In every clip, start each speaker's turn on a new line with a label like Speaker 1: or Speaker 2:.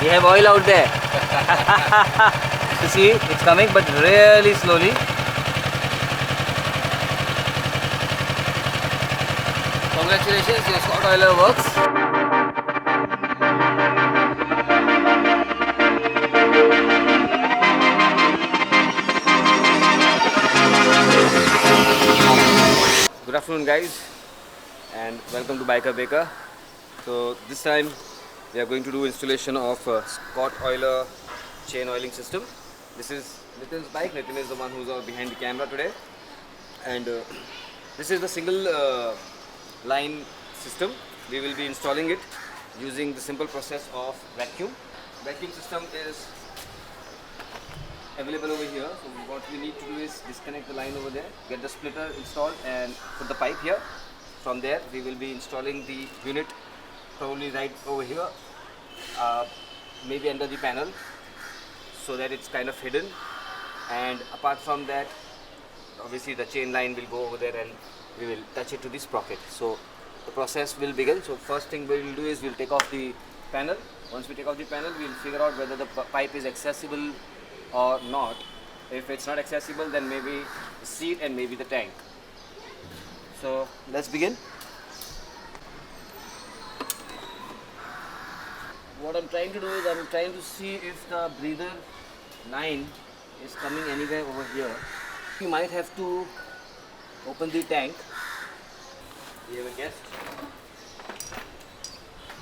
Speaker 1: We have oil out there. You see, it's coming, but really slowly. Congratulations, your Scott oiler works. Good afternoon, guys, and welcome to Biker Baker. So this time we are going to do installation of Scott oiler chain oiling system. This is Nitin's bike. Nitin is the one who's behind the camera today, and this is the single line system. We will be installing it using the simple process of vacuum. Vacuum system is available over here. So what we need to do is disconnect the line over there, get the splitter installed and put the pipe here. From there we will be installing the unit probably right over here, maybe under the panel, so that it's kind of hidden. And apart from that, obviously the chain line will go over there and we will touch it to the sprocket. So the process will begin. So first thing we will do is we'll take off the panel. Once we take off the panel, we will figure out whether the pipe is accessible or not. If it's not accessible, then maybe the seat and maybe the tank. So let's begin. What I'm trying to do is I'm trying to see if the breather line is coming anywhere over here. You might have to open the tank. We have a guest.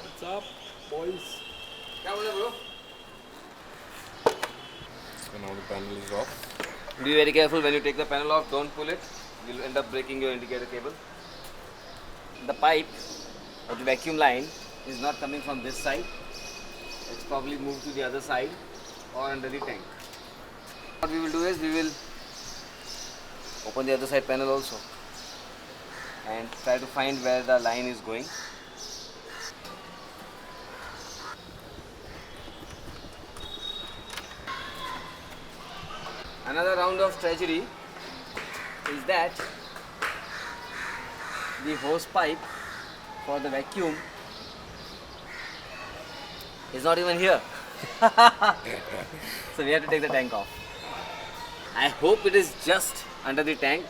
Speaker 2: What's up, boys?
Speaker 1: Come on, bro.
Speaker 2: So now the panel is off.
Speaker 1: Be very careful when you take the panel off. Don't pull it. You'll end up breaking your indicator cable. The pipe or the vacuum line is not coming from this side. It's probably moved to the other side or under the tank. What we will do is we will open the other side panel also and try to find where the line is going. Another round of tragedy is that the hose pipe for the vacuum is not even here. So we have to take the tank off. I hope it is just under the tank.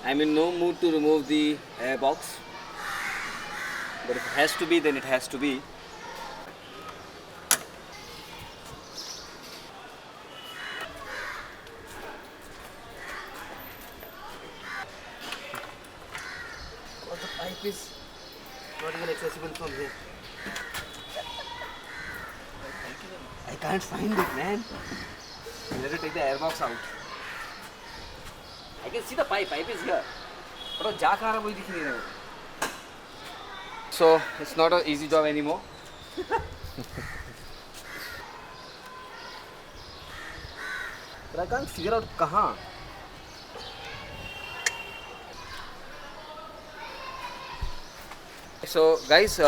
Speaker 1: I'm in no mood to remove the air box, but if it has to be, then it has to be. Because the pipe is not even accessible from here. I can't find it, man. We have to take the airbox out. I can see the pipe. Pipe is here. But वो जा कहाँ रहा है, वही दिख नहीं रहा है. So it's not an easy job anymore. But I can't figure out कहाँ. So guys,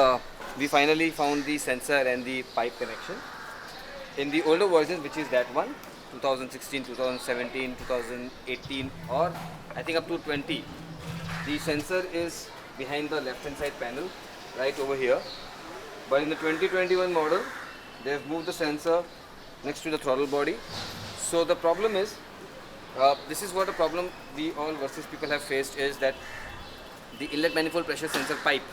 Speaker 1: we finally found the sensor and the pipe connection. In the older versions, which is that one, 2016, 2017, 2018, or I think up to 20, the sensor is behind the left hand side panel, right over here. But in the 2021 model, they have moved the sensor next to the throttle body. So the problem is, this is what a problem we all Versys people have faced, is that the inlet manifold pressure sensor pipe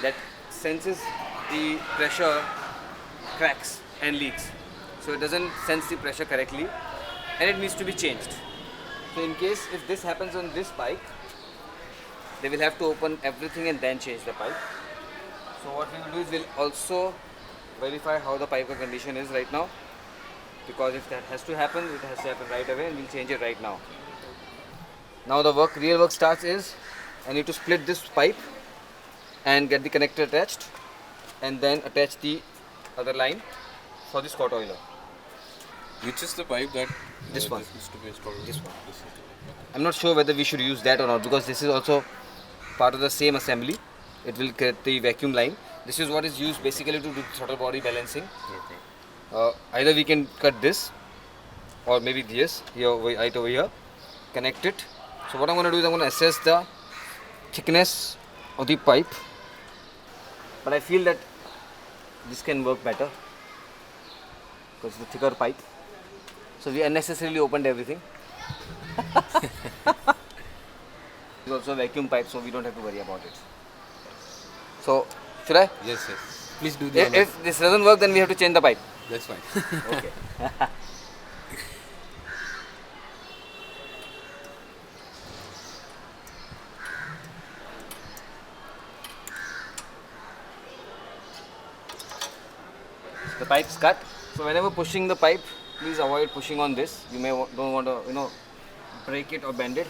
Speaker 1: that senses the pressure cracks and leaks. So it doesn't sense the pressure correctly and it needs to be changed. So in case if this happens on this bike, they will have to open everything and then change the pipe. So what we will do is we'll also verify how the pipe condition is right now, because if that has to happen, it has to happen right away and we'll change it right now. Now the real work starts is I need to split this pipe and get the connector attached and then attach the other line for the Scott oiler.
Speaker 2: Which is the pipe that
Speaker 1: This one.
Speaker 2: This is to be installed?
Speaker 1: This one.
Speaker 2: This is the
Speaker 1: I'm not sure whether we should use that or not, because this is also part of the same assembly. It will get the vacuum line. This is what is used basically to do throttle body balancing.
Speaker 2: okay.
Speaker 1: Either we can cut this or maybe this here, right over here, connect it. So what I'm going to do is I'm going to assess the thickness of the pipe, but I feel that this can work better. because it's a thicker pipe. So we unnecessarily opened everything. It's also a vacuum pipe, so we don't have to worry about it. So, should I?
Speaker 2: Yes, yes. Please do the
Speaker 1: If this doesn't work, then we have to change the pipe.
Speaker 2: That's fine.
Speaker 1: Okay. The pipe's cut. So whenever pushing the pipe, please avoid pushing on this. You may don't want to, break it or bend it.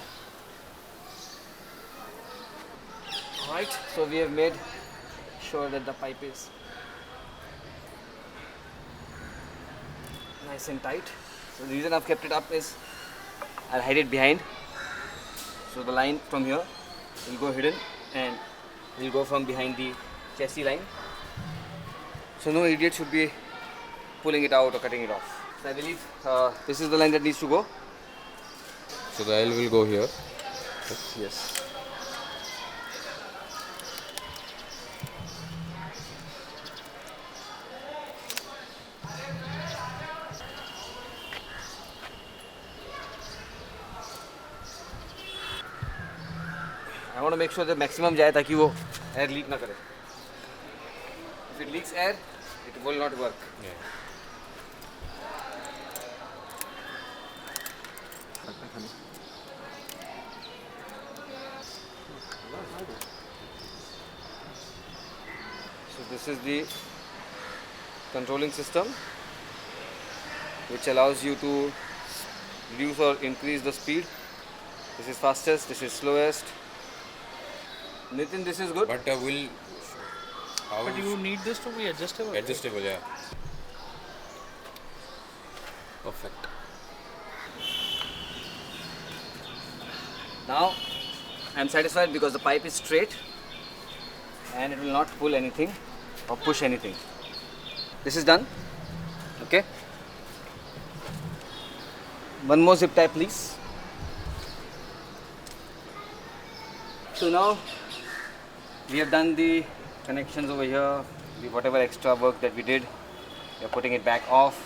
Speaker 1: Alright, so we have made sure that the pipe is nice and tight. So the reason I've kept it up is I'll hide it behind. So the line from here will go hidden and will go from behind the chassis line. So no idiot should be pulling it out or cutting it off. So I believe this is the line that needs to go.
Speaker 2: So the L will go here.
Speaker 1: Yes. I want to make sure that maximum जाए ताकि वो air leak ना करे. If it leaks air, it will not work.
Speaker 2: Yeah.
Speaker 1: So this is the controlling system which allows you to reduce or increase the speed. This is fastest, this is slowest. Nitin, this is good.
Speaker 2: But will. How
Speaker 3: But you need this to be adjustable.
Speaker 2: adjustable, yeah. Perfect.
Speaker 1: Now I am satisfied because the pipe is straight and it will not pull anything or push anything. This is done. Okay. One more zip tie, please. So now we have done the connections over here, whatever extra work that we did, we are putting it back off.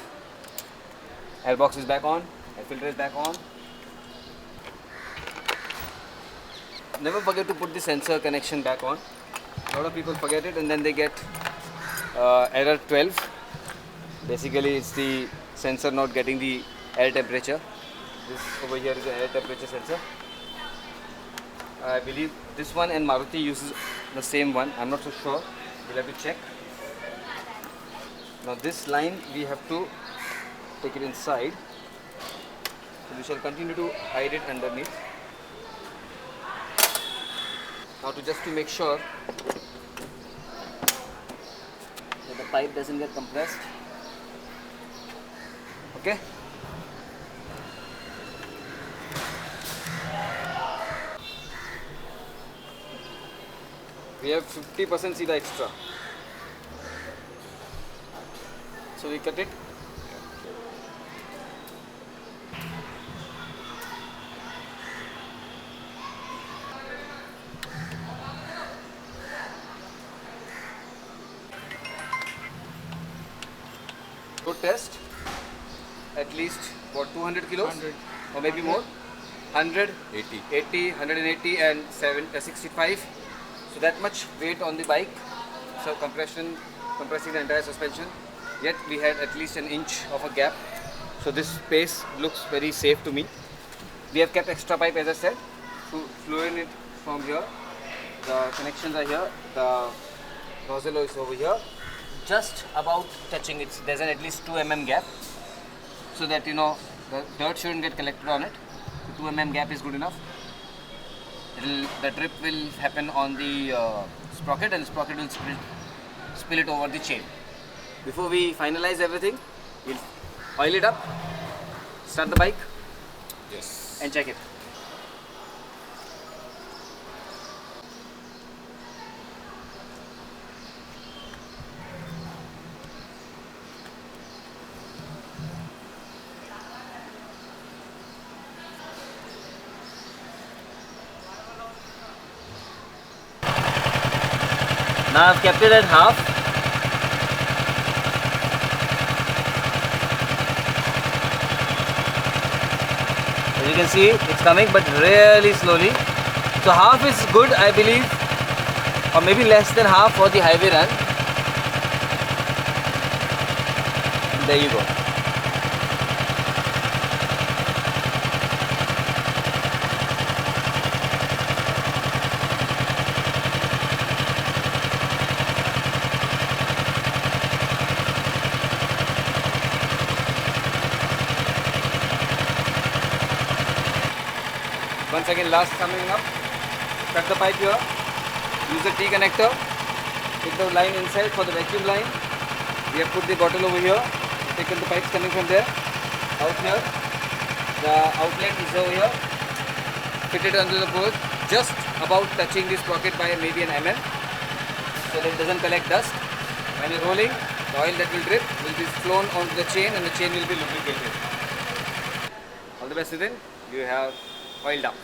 Speaker 1: Air box is back on, air filter is back on. Never forget to put the sensor connection back on. A lot of people forget it and then they get error 12. Basically it's the sensor not getting the air temperature. This over here is the air temperature sensor. I believe this one and Maruti uses the same one. I'm not so sure. We'll have to check. Now this line we have to take it inside. So we shall continue to hide it underneath. Now just to make sure that the pipe doesn't get compressed. Okay. We have 50% seed extra. So we cut it. Good test. At least what, 200 kilos
Speaker 3: 100.
Speaker 1: or maybe more. 100,
Speaker 2: 80.
Speaker 1: 80, 180 and 65. So that much weight on the bike. So compressing the entire suspension. Yet we had at least an inch of a gap. So this space looks very safe to me. We have kept extra pipe as I said. Fluid it from here. The connections are here. The nozzle is over here. Just about touching it. There's an at least 2 mm gap. So that the dirt shouldn't get collected on it. 2 mm gap is good enough. The drip will happen on the sprocket and the sprocket will spill it over the chain. Before we finalize everything, we'll oil it up, start the bike
Speaker 2: Yes.
Speaker 1: and check it. Now I've kept it at half. can see it's coming, but really slowly. So half is good, I believe, or maybe less than half for the highway run. And there you go. Once again, last coming up, cut the pipe here, use the T connector, take the line inside for the vacuum line. We have put the bottle over here, taken the pipes coming from there, out here. The outlet is over here, fitted under the post, just about touching this sprocket by maybe an mm, so that it doesn't collect dust. When you're rolling, the oil that will drip will be flown onto the chain and the chain will be lubricated. All the best, Nitin. You have oiled up.